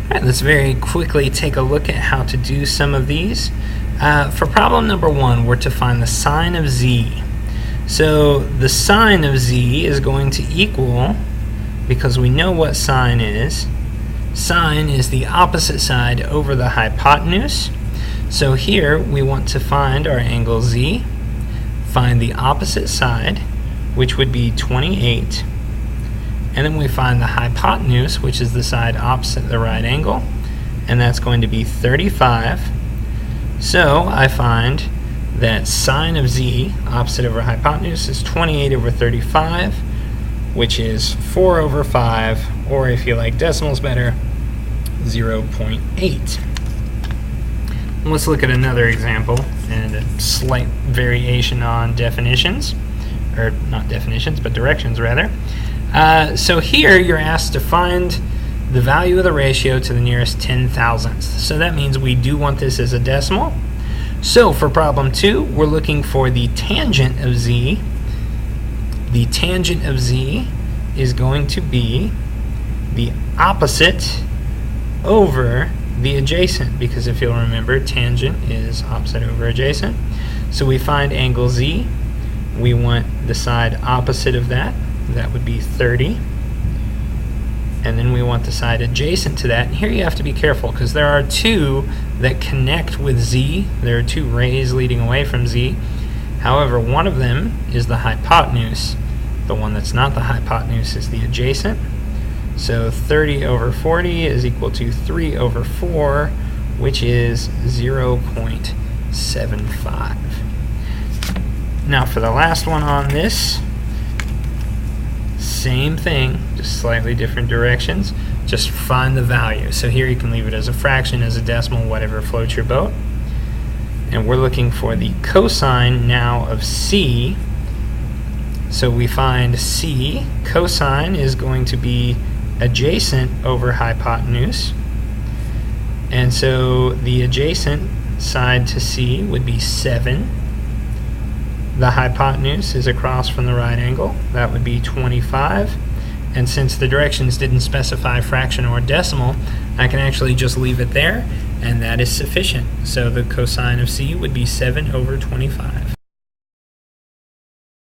Alright, let's very quickly take a look at how to do some of these. For problem number 1, we're to find the sine of z. So the sine of z is going to equal, because we know what sine is the opposite side over the hypotenuse. So here we want to find our angle z, find the opposite side, which would be 28, and then we find the hypotenuse, which is the side opposite the right angle, and that's going to be 35. So I find that sine of z, opposite over hypotenuse, is 28 over 35, which is 4 over 5, or if you like decimals better, 0.8. Let's look at another example and a slight variation on definitions, or not definitions, but directions rather. So here you're asked to find the value of the ratio to the nearest 10,000ths. So that means we do want this as a decimal. So for problem 2, we're looking for the tangent of z. The tangent of z is going to be the opposite over the adjacent, because if you'll remember, tangent is opposite over adjacent. So we find angle z. We want the side opposite of that. That would be 30. And then we want the side adjacent to that. And here you have to be careful, because there are two that connect with z. There are two rays leading away from z. However, one of them is the hypotenuse. The one that's not the hypotenuse is the adjacent. So 30 over 40 is equal to 3 over 4, which is 0.75. Now for the last one on this, same thing, just slightly different directions. Just find the value. So here you can leave it as a fraction, as a decimal, whatever floats your boat. And we're looking for the cosine now of c. So we find c, cosine is going to be adjacent over hypotenuse. And so the adjacent side to c would be 7. The hypotenuse is across from the right angle. That would be 25. And since the directions didn't specify fraction or decimal, I can actually just leave it there, and that is sufficient. So the cosine of c would be 7 over 25.